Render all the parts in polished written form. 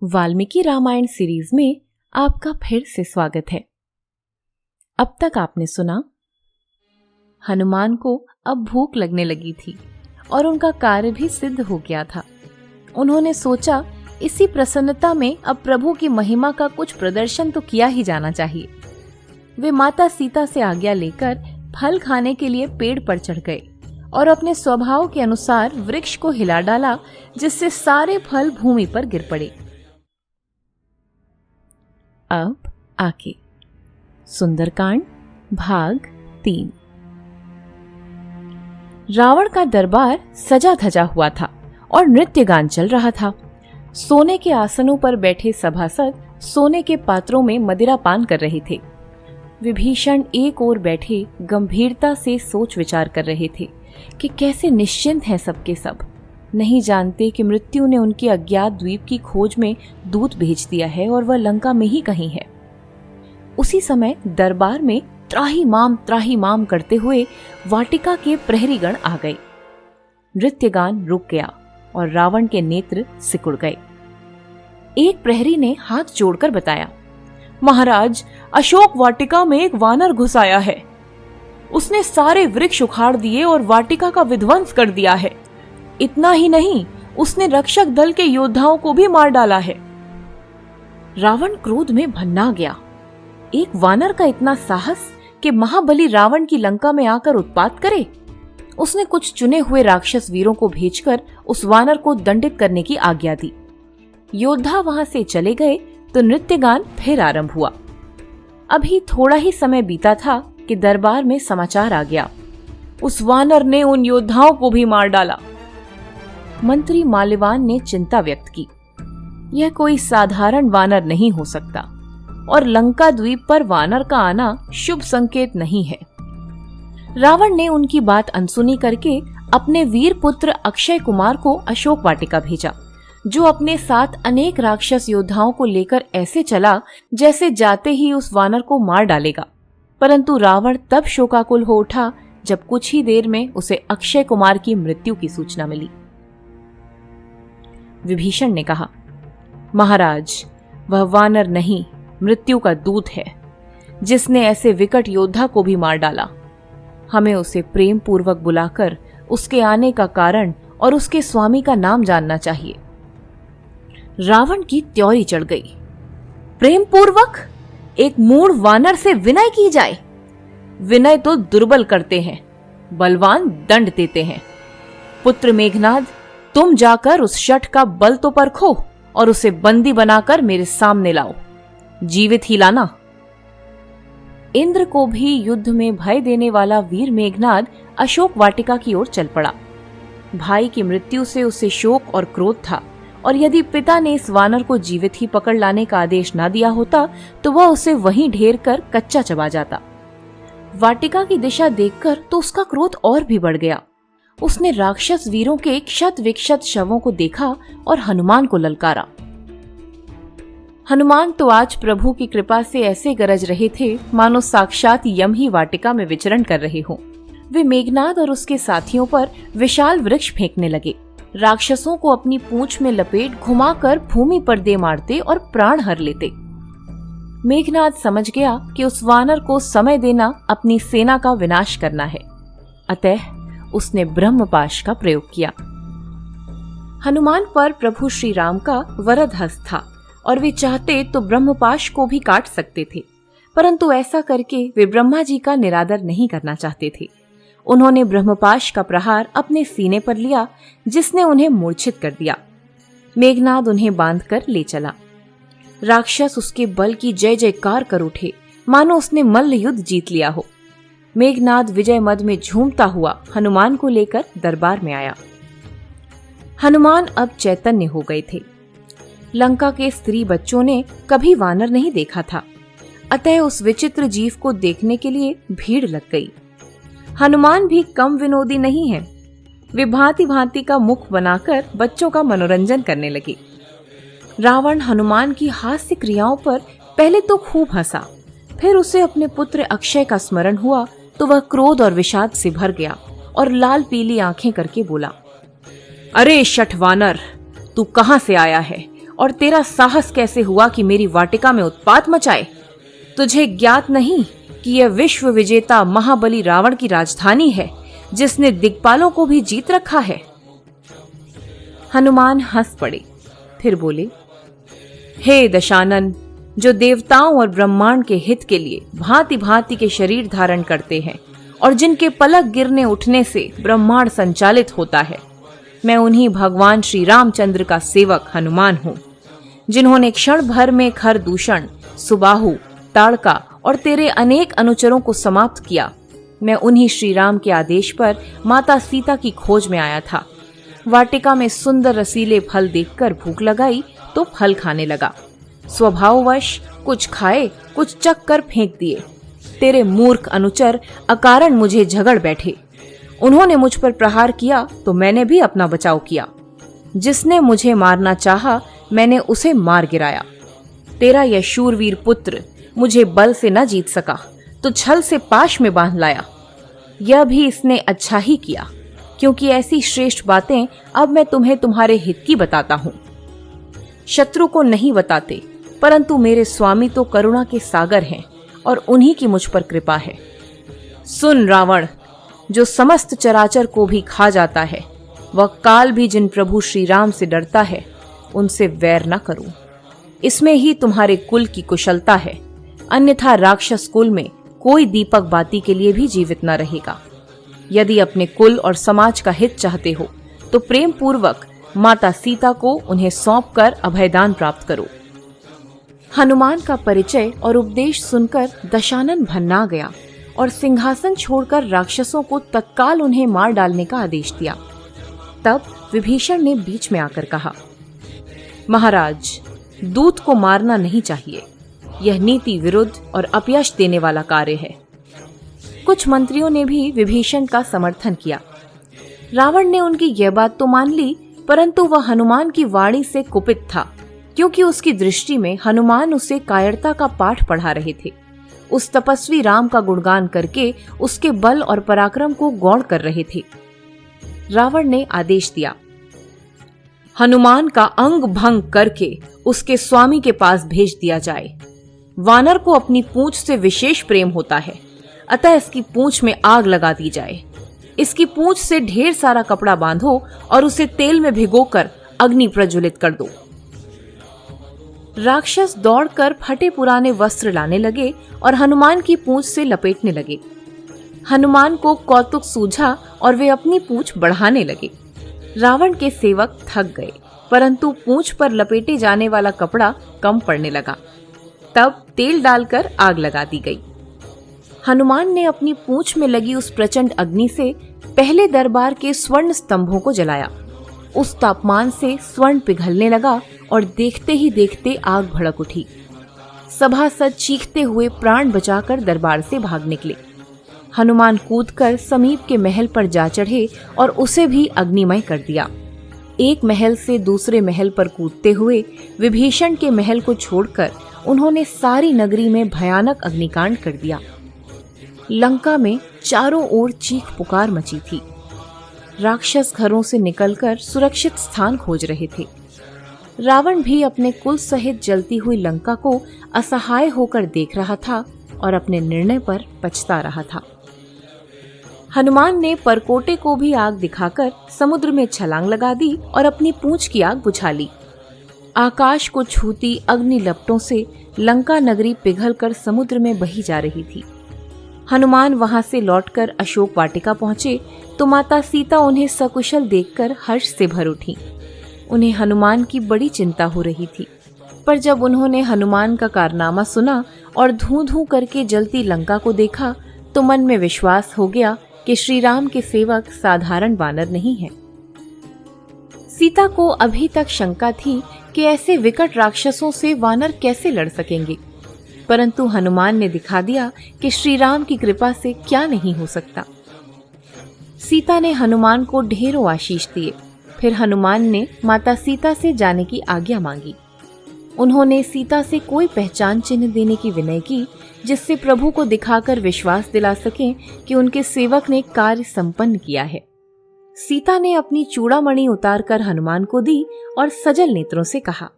Valmiki Ramayan series में आपका फिर से स्वागत है। अब तक आपने सुना, हनुमान को अब भूख लगने लगी थी और उनका कार्य भी सिद्ध हो गया था। उन्होंने सोचा इसी प्रसन्नता में अब प्रभु की महिमा का कुछ प्रदर्शन तो किया ही जाना चाहिए। वे माता सीता से आज्ञा लेकर फल खाने के लिए पेड़ पर चढ़ गए और अपने स्वभाव के अनुसार वृक्ष को हिला डाला, जिससे सारे फल भूमि पर गिर पड़े। अब आगे सुंदरकांड भाग 3। रावण का दरबार सजा धजा हुआ था और नृत्य गान चल रहा था। सोने के आसनों पर बैठे सभासद सोने के पात्रों में मदिरा पान कर रहे थे। विभीषण एक ओर बैठे गंभीरता से सोच विचार कर रहे थे कि कैसे निश्चिंत हैं सबके सब, नहीं जानते कि मृत्यु ने उनके अज्ञात द्वीप की खोज में दूत भेज दिया है और वह लंका में ही कहीं है। उसी समय दरबार में त्राही माम करते हुए वाटिका के प्रहरीगण आ गए। नृत्य गान रुक गया और रावण के नेत्र सिकुड़ गए। एक प्रहरी ने हाथ जोड़कर बताया, महाराज, अशोक वाटिका में एक वानर घुस आया है। उसने सारे वृक्ष उखाड़ दिए और वाटिका का विध्वंस कर दिया है। इतना ही नहीं, उसने रक्षक दल के योद्धाओं को भी मार डाला है। रावण क्रोध में भन्ना गया। एक वानर का इतना साहस कि महाबली रावण की लंका में आकर उत्पात करे। उसने कुछ चुने हुए राक्षस वीरों को भेजकर उस वानर को दंडित करने की आज्ञा दी। योद्धा वहां से चले गए तो नृत्य गान फिर आरंभ हुआ। अभी थोड़ा ही समय बीता था कि दरबार में समाचार आ गया, उस वानर ने उन योद्धाओं को भी मार डाला। मंत्री माल्यवान ने चिंता व्यक्त की। यह कोई साधारण वानर नहीं हो सकता और लंका द्वीप पर वानर का आना शुभ संकेत नहीं है। रावण ने उनकी बात अनसुनी करके अपने वीर पुत्र अक्षय कुमार को अशोक वाटिका भेजा, जो अपने साथ अनेक राक्षस योद्धाओं को लेकर ऐसे चला जैसे जाते ही उस वानर को मार डालेगा। परंतु रावण तब शोकाकुल हो उठा जब कुछ ही देर में उसे अक्षय कुमार की मृत्यु की सूचना मिली। विभीषण ने कहा, महाराज, वह वानर नहीं, मृत्यु का दूत है, जिसने ऐसे विकट योद्धा को भी मार डाला। हमें उसे प्रेम पूर्वक बुलाकर उसके आने का कारण और उसके स्वामी का नाम जानना चाहिए। रावण की त्योरी चढ़ गई। प्रेम पूर्वक एक मूढ़ वानर से विनय की जाए? विनय तो दुर्बल करते हैं, बलवान दंड देते हैं। पुत्र मेघनाद, तुम जाकर उस शठ का बल तो परखो और उसे बंदी बनाकर मेरे सामने लाओ। जीवित ही लाना। इंद्र को भी युद्ध में भय देने वाला वीर मेघनाद अशोक वाटिका की ओर चल पड़ा। भाई की मृत्यु से उसे शोक और क्रोध था, और यदि पिता ने इस वानर को जीवित ही पकड़ लाने का आदेश न दिया होता तो वह उसे वहीं ढेर कर कच्चा चबा जाता। वाटिका की दिशा देखकर तो उसका क्रोध और भी बढ़ गया। उसने राक्षस वीरों के क्षत विक्षत शवों को देखा और हनुमान को ललकारा। हनुमान तो आज प्रभु की कृपा से ऐसे गरज रहे थे मानो साक्षात यम ही वाटिका में विचरण कर रहे हों। वे मेघनाद और उसके साथियों पर विशाल वृक्ष फेंकने लगे। राक्षसों को अपनी पूंछ में लपेट घुमाकर भूमि पर दे मारते और प्राण हर लेते। मेघनाद समझ गया कि उस वानर को समय देना अपनी सेना का विनाश करना है, अतः उसने ब्रह्मपाश का प्रयोग किया। हनुमान पर प्रभु श्री राम का वरद हस्त था और वे चाहते तो ब्रह्मपाश को भी काट सकते थे, परंतु ऐसा करके वे ब्रह्मा जी का निरादर नहीं करना चाहते थे। उन्होंने ब्रह्मपाश का प्रहार अपने सीने पर लिया, जिसने उन्हें मूर्छित कर दिया। मेघनाद उन्हें बांधकर ले चला। राक्षस उसके बल की जय जयकार कर उठे, मानो उसने मल्ल युद्ध जीत लिया हो। मेघनाद विजय मद में झूमता हुआ हनुमान को लेकर दरबार में आया। हनुमान अब चैतन्य हो गए थे। लंका के स्त्री बच्चों ने कभी वानर नहीं देखा था, अतः उस विचित्र जीव को देखने के लिए भीड़ लग गई। हनुमान भी कम विनोदी नहीं है। वे भांति भांति का मुख बनाकर बच्चों का मनोरंजन करने लगे। रावण हनुमान की हास्य क्रियाओं पर पहले तो खूब हंसा, फिर उसे अपने पुत्र अक्षय का स्मरण हुआ तो वह क्रोध और विषाद से भर गया और लाल पीली आंखें करके बोला, अरे शठ वानर, तू कहां से आया है और तेरा साहस कैसे हुआ कि मेरी वाटिका में उत्पात मचाए? तुझे ज्ञात नहीं कि यह विश्व विजेता महाबली रावण की राजधानी है, जिसने दिक्पालों को भी जीत रखा है। हनुमान हंस पड़े, फिर बोले, हे दशानन, जो देवताओं और ब्रह्मांड के हित के लिए भांति भांति के शरीर धारण करते हैं और जिनके पलक गिरने उठने से ब्रह्मांड संचालित होता है, मैं उन्हीं भगवान श्री रामचंद्र का सेवक हनुमान हूँ, जिन्होंने क्षण भर में खरदूषण, सुबाहु, ताड़का और तेरे अनेक अनुचरों को समाप्त किया। मैं उन्हीं श्री राम के आदेश पर माता सीता की खोज में आया था। वाटिका में सुंदर रसीले फल देखकर भूख लगाई तो फल खाने लगा। स्वभाववश कुछ खाए, कुछ चख कर फेंक दिए। तेरे मूर्ख अनुचर अकारण मुझे झगड़ बैठे। उन्होंने मुझ पर प्रहार किया तो मैंने भी अपना बचाव किया। जिसने मुझे मारना चाहा, मैंने उसे मार गिराया। तेरा यह शूरवीर पुत्र मुझे बल से न जीत सका तो छल से पाश में बांध लाया। यह भी इसने अच्छा ही किया, क्योंकि ऐसी श्रेष्ठ बातें अब मैं तुम्हें तुम्हारे हित की बताता हूँ। शत्रु को नहीं बताते, परंतु मेरे स्वामी तो करुणा के सागर हैं और उन्हीं की मुझ पर कृपा है। सुन रावण, जो समस्त चराचर को भी खा जाता है, वह काल भी जिन प्रभु श्री राम से डरता है, उनसे वैर न करूं। इसमें ही तुम्हारे कुल की कुशलता है, अन्यथा राक्षस कुल में कोई दीपक बाती के लिए भी जीवित न रहेगा। यदि अपने कुल और समाज का हित चाहते हो तो प्रेम पूर्वक माता सीता को उन्हें सौंपकर अभयदान प्राप्त करो। हनुमान का परिचय और उपदेश सुनकर दशानन भन्ना गया और सिंहासन छोड़कर राक्षसों को तत्काल उन्हें मार डालने का आदेश दिया। तब विभीषण ने बीच में आकर कहा, महाराज, दूत को मारना नहीं चाहिए। यह नीति विरुद्ध और अपयश देने वाला कार्य है। कुछ मंत्रियों ने भी विभीषण का समर्थन किया। रावण ने उनकी यह बात तो मान ली, परंतु वह हनुमान की वाणी से कुपित था, क्योंकि उसकी दृष्टि में हनुमान उसे कायरता का पाठ पढ़ा रहे थे। उस तपस्वी राम का गुणगान करके उसके बल और पराक्रम को गौण कर रहे थे। रावण ने आदेश दिया, हनुमान का अंग भंग करके उसके स्वामी के पास भेज दिया जाए। वानर को अपनी पूंछ से विशेष प्रेम होता है, अतः इसकी पूंछ में आग लगा दी जाए। इसकी पूंछ से ढेर सारा कपड़ा बांधो और उसे तेल में भिगोकर अग्नि प्रज्वलित कर दो। राक्षस दौड़कर फटे पुराने वस्त्र लाने लगे और हनुमान की पूंछ से लपेटने लगे। हनुमान को कौतुक सूझा और वे अपनी पूंछ बढ़ाने लगे। रावण के सेवक थक गए, परंतु पूंछ पर लपेटे जाने वाला कपड़ा कम पड़ने लगा। तब तेल डालकर आग लगा दी गई। हनुमान ने अपनी पूंछ में लगी उस प्रचंड अग्नि से पहले दरबार के स्वर्ण स्तंभों को जलाया। उस तापमान से स्वर्ण पिघलने लगा और देखते ही देखते आग भड़क उठी। सभासद चीखते हुए प्राण बचाकर दरबार से भाग निकले। हनुमान कूदकर समीप के महल पर जा चढ़े और उसे भी अग्निमय कर दिया। एक महल से दूसरे महल पर कूदते हुए विभीषण के महल को छोड़कर उन्होंने सारी नगरी में भयानक अग्निकांड कर दिया। लंका में चारों ओर चीख पुकार मची थी। राक्षस घरों से निकलकर सुरक्षित स्थान खोज रहे थे। रावण भी अपने कुल सहित जलती हुई लंका को असहाय होकर देख रहा था और अपने निर्णय पर पछता रहा था। हनुमान ने परकोटे को भी आग दिखाकर समुद्र में छलांग लगा दी और अपनी पूंछ की आग बुझा ली। आकाश को छूती अग्नि लपटों से लंका नगरी पिघलकर समुद्र में बही जा रही थी। हनुमान वहां से लौटकर अशोक वाटिका पहुंचे तो माता सीता उन्हें सकुशल देखकर हर्ष से भर उठी। उन्हें हनुमान की बड़ी चिंता हो रही थी, पर जब उन्होंने हनुमान का कारनामा सुना और धूं धूं करके जलती लंका को देखा तो मन में विश्वास हो गया कि श्री राम के सेवक साधारण वानर नहीं हैं। सीता को अभी तक शंका थी कि ऐसे विकट राक्षसों से वानर कैसे लड़ सकेंगे, परंतु हनुमान ने दिखा दिया कि श्री राम की कृपा से क्या नहीं हो सकता। सीता ने हनुमान को ढेरों आशीष दिए। फिर हनुमान ने माता सीता से जाने की आज्ञा मांगी। उन्होंने सीता से कोई पहचान चिन्ह देने की विनय की, जिससे प्रभु को दिखाकर विश्वास दिला सकें कि उनके सेवक ने कार्य संपन्न किया है। सीता ने अपनी चूड़ामणि उतारकर हनुमान को दी और सजल नेत्रों से कहा,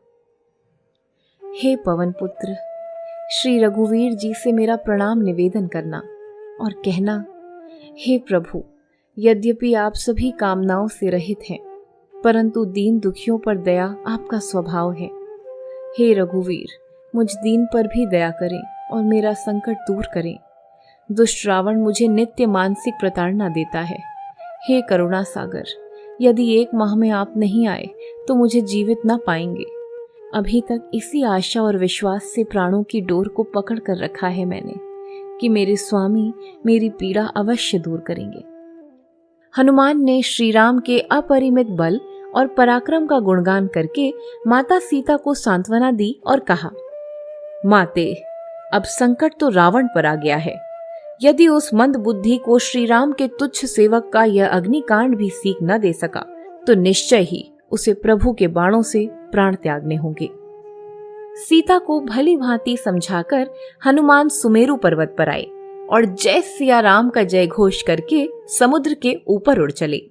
हे पवन पुत्र, श्री रघुवीर जी से मेरा प्रणाम निवेदन करना और कहना, हे प्रभु, यद्यपि आप सभी कामनाओं से रहित हैं, परंतु दीन दुखियों पर दया आपका स्वभाव है। हे रघुवीर, मुझ दीन पर भी दया करें और मेरा संकट दूर करें। दुष्ट रावण मुझे नित्य मानसिक प्रताड़ना देता है। हे करुणा सागर, यदि 1 माह में आप नहीं आए तो मुझे जीवित न पाएंगे। अभी तक इसी आशा और विश्वास से प्राणों की डोर को पकड़ कर रखा है मैंने कि मेरे स्वामी मेरी पीड़ा अवश्य दूर करेंगे। हनुमान ने श्री राम के अपरिमित बल और पराक्रम का गुणगान करके माता सीता को सांत्वना दी और कहा, माते, अब संकट तो रावण पर आ गया है। यदि उस मंद बुद्धि को श्री राम के तुच्छ सेवक का यह अग्निकांड भी सीख न दे सका तो निश्चय ही उसे प्रभु के बाणों से प्राण त्यागने होंगे। सीता को भली भांति समझाकर हनुमान सुमेरु पर्वत पर आए और जय सिया राम का जय घोष करके समुद्र के ऊपर उड़ चले।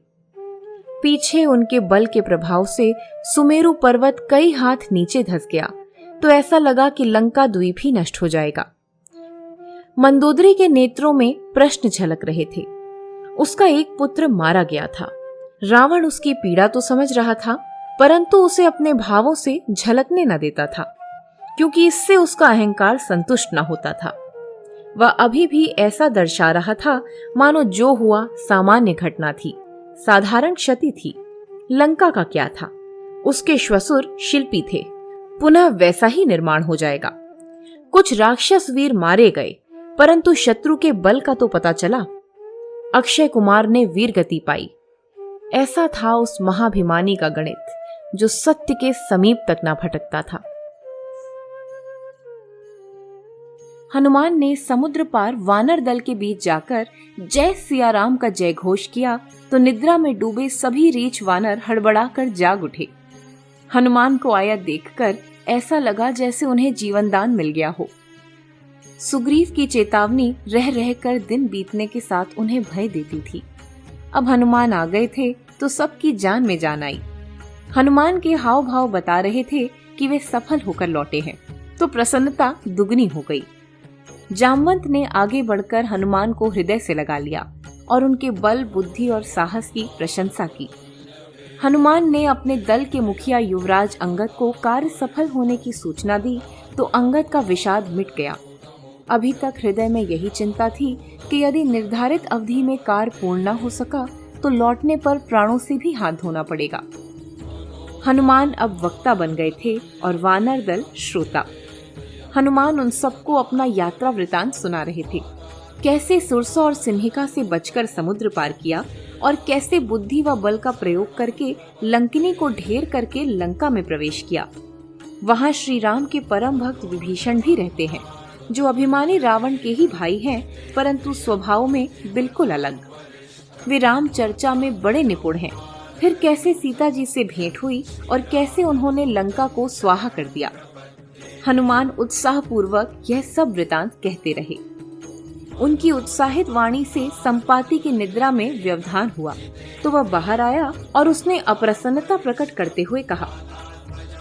पीछे उनके बल के प्रभाव से सुमेरु पर्वत कई हाथ नीचे धंस गया तो ऐसा लगा कि लंका द्वीप ही नष्ट हो जाएगा। मंदोदरी के नेत्रों में प्रश्न झलक रहे थे। उसका एक पुत्र मारा गया था। रावण उसकी पीड़ा तो समझ रहा था, परंतु उसे अपने भावों से झलकने न देता था, क्योंकि इससे उसका अहंकार संतुष्ट न होता था। वह अभी भी ऐसा दर्शा रहा था मानो जो हुआ सामान्य घटना थी, साधारण क्षति थी। लंका का क्या था? उसके श्वशुर शिल्पी थे, पुनः वैसा ही निर्माण हो जाएगा। कुछ राक्षस वीर मारे गए, परंतु शत्रु के बल का तो पता चला। अक्षय कुमार ने वीर गति पाई। ऐसा था उस महाभिमानी का गणित, जो सत्य के समीप तक न भटकता था। हनुमान ने समुद्र पार वानर दल के बीच जाकर जय सिया राम का जय घोष किया तो निद्रा में डूबे सभी रीछ वानर हड़बड़ाकर जाग उठे। हनुमान को आया देखकर ऐसा लगा जैसे उन्हें जीवनदान मिल गया हो। सुग्रीव की चेतावनी रह रहकर दिन बीतने के साथ उन्हें भय देती थी। अब हनुमान आ गए थे तो सबकी जान में जान आई। हनुमान के हाव भाव बता रहे थे कि वे सफल होकर लौटे हैं, तो प्रसन्नता दुगनी हो गई। जामवंत ने आगे बढ़कर हनुमान को हृदय से लगा लिया और उनके बल, बुद्धि और साहस की प्रशंसा की। हनुमान ने अपने दल के मुखिया युवराज अंगद को कार्य सफल होने की सूचना दी तो अंगद का विषाद मिट गया। अभी तक हृदय में यही चिंता थी कि यदि निर्धारित अवधि में कार्य पूर्ण न हो सका तो लौटने पर प्राणों से भी हाथ धोना पड़ेगा। हनुमान अब वक्ता बन गए थे और वानर दल श्रोता। हनुमान उन सबको अपना यात्रा वृतांत सुना रहे थे। कैसे सुरसा और सिंहिका से बचकर समुद्र पार किया और कैसे बुद्धि व बल का प्रयोग करके लंकिनी को ढेर करके लंका में प्रवेश किया। वहाँ श्री राम के परम भक्त विभीषण भी रहते हैं, जो अभिमानी रावण के ही भाई हैं, परंतु स्वभाव में बिल्कुल अलग। वे राम चर्चा में बड़े निपुण हैं। फिर कैसे सीता जी से भेंट हुई और कैसे उन्होंने लंका को स्वाहा कर दिया। हनुमान उत्साह पूर्वक यह सब वृतांत कहते रहे। उनकी उत्साहित वाणी से संपाति की निद्रा में व्यवधान हुआ तो वह बाहर आया और उसने अप्रसन्नता प्रकट करते हुए कहा,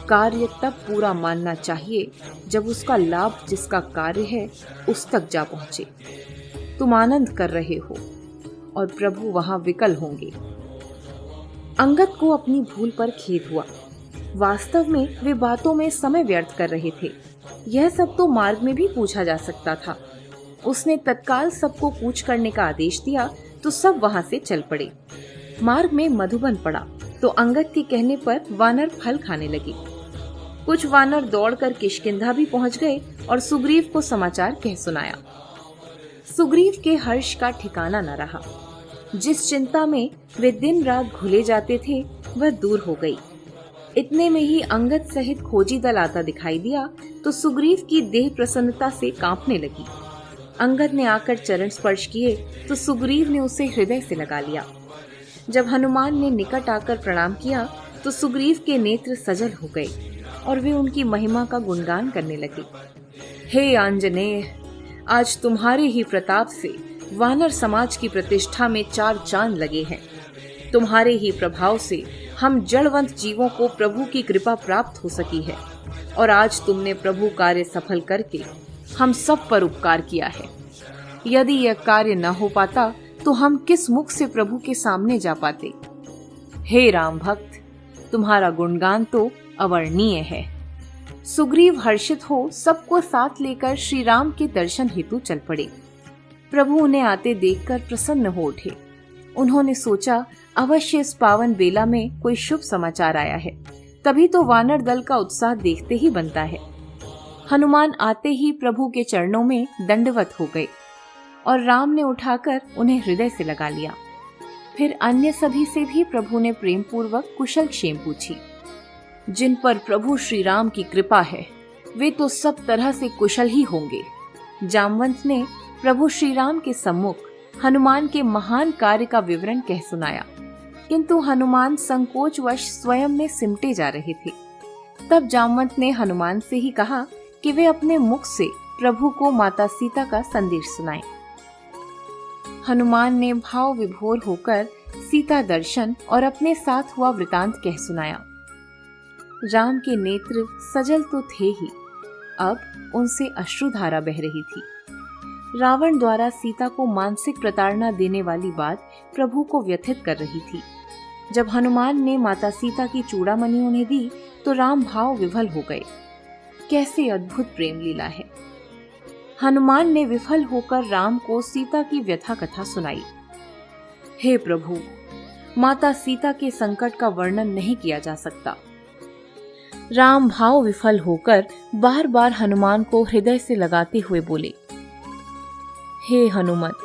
कार्य तब पूरा मानना चाहिए जब उसका लाभ जिसका कार्य है उस तक जा पहुंचे। तुम आनंद कर रहे हो और प्रभु वहां विकल होंगे। अंगद को अपनी भूल पर खेद हुआ। वास्तव में वे बातों में समय व्यर्थ कर रहे थे। यह सब तो मार्ग में भी पूछा जा सकता था। उसने तत्काल सबको पूछ करने का आदेश दिया तो सब वहां से चल पड़े। मार्ग में मधुबन पड़ा तो अंगद के कहने पर वानर फल खाने लगे। कुछ वानर दौड़कर किष्किंधा भी पहुंच गए और सुग्रीव को समाचार कह सुनाया। सुग्रीव के हर्ष का ठिकाना न रहा। जिस चिंता में वे दिन रात घुले जाते थे वह दूर हो गई। इतने में ही अंगद सहित खोजी दल आता दिखाई दिया तो सुग्रीव की देह प्रसन्नता से कांपने लगी। अंगद ने आकर चरण स्पर्श किए तो सुग्रीव ने उसे हृदय से लगा लिया। जब हनुमान ने निकट आकर प्रणाम किया तो सुग्रीव के नेत्र सजल हो गए और वे उनकी महिमा का गुणगान करने लगे। हे आंजनेय, आज तुम्हारे ही प्रताप से वानर समाज की प्रतिष्ठा में 4 चांद लगे हैं। तुम्हारे ही प्रभाव से हम जड़वंत जीवों को प्रभु की कृपा प्राप्त हो सकी है। और आज तुमने प्रभु कार्य सफल करके हम सब पर उपकार किया है। यदि यह कार्य न हो पाता तो हम किस मुख से प्रभु के सामने जा पाते। हे राम भक्त, तुम्हारा गुणगान तो अवर्णीय है। सुग्रीव हर्षित हो सबको साथ लेकर श्री राम के दर्शन हेतु चल पड़े। प्रभु उन्हें आते देखकर प्रसन्न हो उठे। उन्होंने सोचा अवश्य इस पावन बेला में कोई शुभ समाचार आया है, तभी तो वानर दल का उत्साह देखते ही बनता है। हनुमान आते ही प्रभु के चरणों में दंडवत हो गए और राम ने उठाकर उन्हें हृदय से लगा लिया। फिर अन्य सभी से भी प्रभु ने प्रेम पूर्वक कुशल क्षेम पूछी। जिन पर प्रभु श्री राम की कृपा है वे तो सब तरह से कुशल ही होंगे। जामवंत ने प्रभु श्री राम के सम्मुख हनुमान के महान कार्य का विवरण कह सुनाया, किंतु हनुमान संकोचवश स्वयं में सिमटे जा रहे थे। तब जामवंत ने हनुमान से ही कहा कि वे अपने मुख से प्रभु को माता सीता का संदेश सुनाएं। हनुमान ने भाव विभोर होकर सीता दर्शन और अपने साथ हुआ वृतांत कह सुनाया। राम के नेत्र सजल तो थे ही, अब उनसे अश्रुधारा बह रही थी। रावण द्वारा सीता को मानसिक प्रताड़ना देने वाली बात प्रभु को व्यथित कर रही थी। जब हनुमान ने माता सीता की चूड़ामणि उन्हें दी तो राम भाव विभल हो गए। कैसे अद्भुत प्रेम लीला है। हनुमान ने विफल होकर राम को सीता की व्यथा कथा सुनाई। हे प्रभु, माता सीता के संकट का वर्णन नहीं किया जा सकता। राम भाव विफल होकर बार बार हनुमान को हृदय से लगाते हुए बोले, हे हनुमत,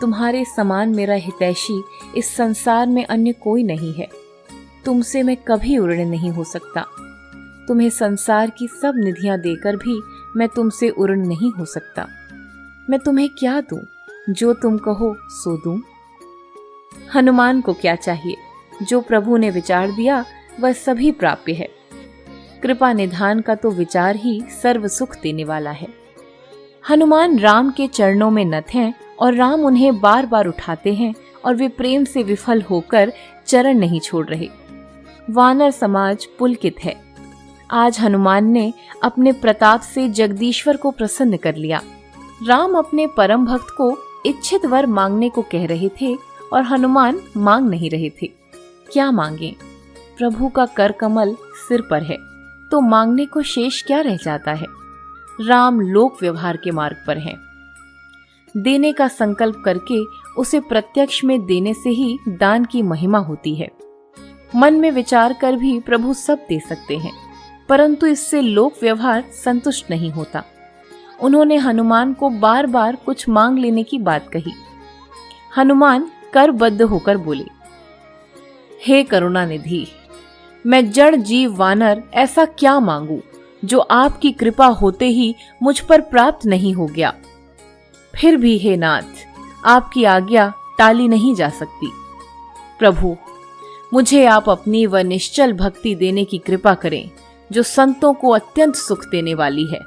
तुम्हारे समान मेरा हितैषी इस संसार में अन्य कोई नहीं है। तुमसे मैं कभी उर्ण नहीं हो सकता। तुम्हें संसार की सब निधियां देकर भी मैं तुमसे उर्ण नहीं हो सकता। मैं तुम्हें क्या दूं? जो तुम कहो सो दूं। हनुमान को क्या चाहिए? जो प्रभु ने विचार दिया वह सभी प्राप्य है। कृपा निधान का तो विचार ही सर्व सुख देने वाला है। हनुमान राम के चरणों में नत हैं और राम उन्हें बार बार उठाते हैं और वे प्रेम से विफल होकर चरण नहीं छोड़ रहे। वानर समाज पुलकित है। आज हनुमान ने अपने प्रताप से जगदीश्वर को प्रसन्न कर लिया। राम अपने परम भक्त को इच्छित वर मांगने को कह रहे थे और हनुमान मांग नहीं रहे थे। क्या मांगे? प्रभु का कर कमल सिर पर है तो मांगने को शेष क्या रह जाता है। राम लोक व्यवहार के मार्ग पर हैं। देने का संकल्प करके उसे प्रत्यक्ष में देने से ही दान की महिमा होती है। मन में विचार कर भी प्रभु सब दे सकते हैं, परंतु इससे लोक व्यवहार संतुष्ट नहीं होता। उन्होंने हनुमान को बार बार कुछ मांग लेने की बात कही। हनुमान करबद्ध होकर बोले, हे करुणा निधि, मैं जड़ जीव वानर ऐसा क्या मांगू जो आपकी कृपा होते ही मुझ पर प्राप्त नहीं हो गया। फिर भी हे नाथ, आपकी आज्ञा टाली नहीं जा सकती। प्रभु, मुझे आप अपनी वह निश्चल भक्ति देने की कृपा करें जो संतों को अत्यंत सुख देने वाली है।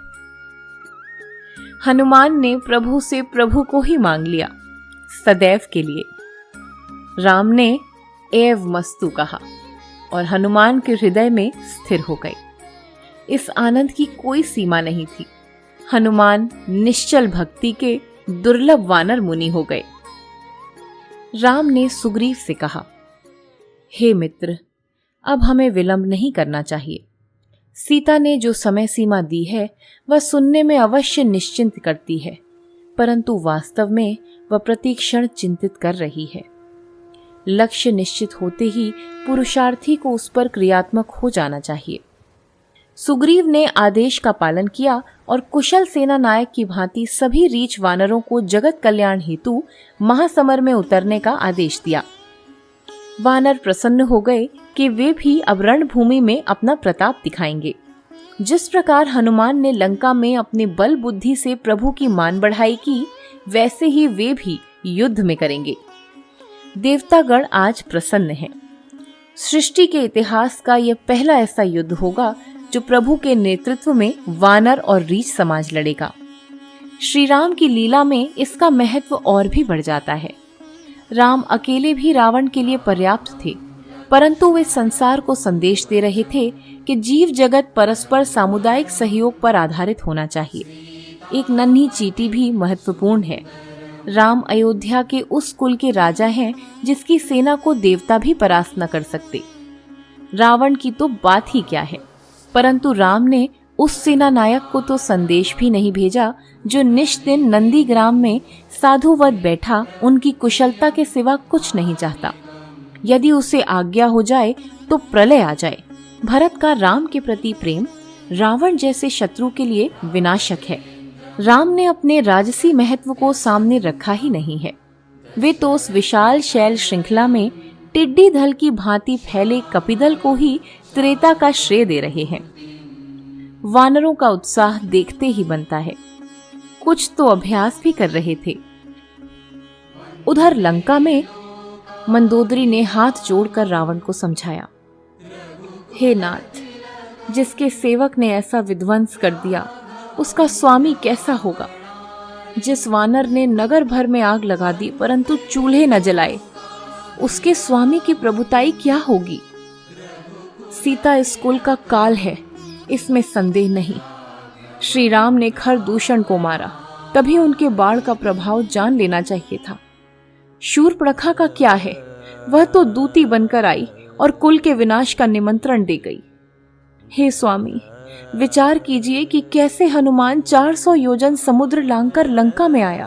हनुमान ने प्रभु से प्रभु को ही मांग लिया, सदैव के लिए। राम ने एव मस्तु कहा और हनुमान के हृदय में स्थिर हो गए। इस आनंद की कोई सीमा नहीं थी। हनुमान निश्चल भक्ति के दुर्लभ वानर मुनि हो गए। राम ने सुग्रीव से कहा, हे मित्र, अब हमें विलंब नहीं करना चाहिए। सीता ने जो समय सीमा दी है वह सुनने में अवश्य निश्चिंत करती है, परंतु वास्तव में वह प्रतिक्षण चिंतित कर रही है। लक्ष्य निश्चित होते ही पुरुषार्थी को उस पर क्रियात्मक हो जाना चाहिए। सुग्रीव ने आदेश का पालन किया और कुशल सेना नायक की भांति सभी रीछ वानरों को जगत कल्याण हेतु महासमर में उतरने का आदेश दिया। वानर प्रसन्न हो गए कि वे भी अब रणभूमि में अपना प्रताप दिखाएंगे। जिस प्रकार हनुमान ने लंका में अपने बल बुद्धि से प्रभु की मान बढ़ाई की, वैसे ही वे भी युद्ध में करेंगे। देवतागण आज प्रसन्न हैं। सृष्टि के इतिहास का यह पहला ऐसा युद्ध होगा जो प्रभु के नेतृत्व में वानर और रीछ समाज लड़ेगा। श्री राम की लीला में इसका महत्व और भी बढ़ जाता है। राम अकेले भी रावण के लिए पर्याप्त थे, परंतु वे संसार को संदेश दे रहे थे कि जीव जगत परस्पर सामुदायिक सहयोग पर आधारित होना चाहिए। एक नन्ही चींटी भी महत्वपूर्ण है। राम अयोध्या के उस कुल के राजा हैं जिसकी सेना को देवता भी परास्त न कर सकते। रावण की तो बात ही क्या है, परंतु राम ने उस सेना नायक को तो संदेश भी नहीं भेजा जो निष्दिन नंदीग्राम में साधुवत बैठा उनकी कुशलता के सिवा कुछ नहीं चाहता। यदि उसे आज्ञा हो जाए तो प्रलय आ जाए। भरत का राम के प्रति प्रेम रावण जैसे शत्रु के लिए विनाशक है। राम ने अपने राजसी महत्व को सामने रखा ही नहीं है। वे तो उस विशाल शैल श्रृंखला में टिड्डी दल की भांति फैले कपिदल को ही त्रेता का श्रेय दे रहे हैं। वानरों का उत्साह देखते ही बनता है। कुछ तो अभ्यास भी कर रहे थे। उधर लंका में मंदोदरी ने हाथ जोड़कर रावण को समझाया, हे नाथ, जिसके सेवक ने ऐसा विध्वंस कर दिया उसका स्वामी कैसा होगा। जिस वानर ने नगर भर में आग लगा दी परंतु चूल्हे न जलाए, उसके स्वामी की प्रभुताई क्या होगी। सीता इस कुल का काल है, इसमें संदेह नहीं। श्री राम ने खरदूषण को मारा, तभी उनके बाण का प्रभाव जान लेना चाहिए था। शूर्पणखा का क्या है, वह तो दूती बनकर आई और कुल के विनाश का निमंत्रण दे गई। हे स्वामी, विचार कीजिए कि कैसे हनुमान 400 योजन समुद्र लांघकर लंका में आया।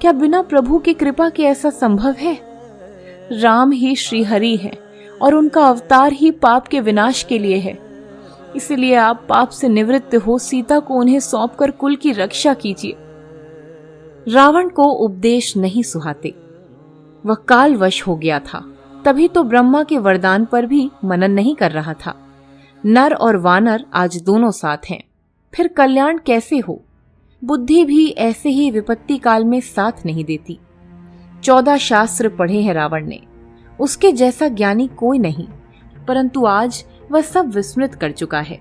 क्या बिना प्रभु की कृपा के ऐसा संभव है? राम ही श्री हरि है और उनका अवतार ही पाप के विनाश के लिए है। इसलिए आप पाप से निवृत्त हो सीता को उन्हें सौंपकर कुल की रक्षा कीजिए। रावण को उपदेश नहीं सुहाते। वह कालवश हो गया था, तभी तो ब्रह्मा के वरदान पर भी मनन नहीं कर रहा था। नर और वानर आज दोनों साथ हैं, फिर कल्याण कैसे हो। बुद्धि भी ऐसे ही विपत्ति काल में साथ नहीं देती। 14 शास्त्र पढ़े हैं रावण ने, उसके जैसा ज्ञानी कोई नहीं, परंतु आज वह सब विस्मृत कर चुका है।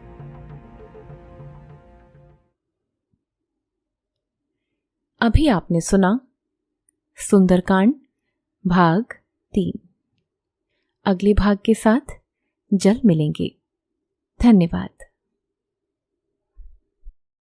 अभी आपने सुना सुंदरकांड भाग 3। अगले भाग के साथ जल्द मिलेंगे। धन्यवाद।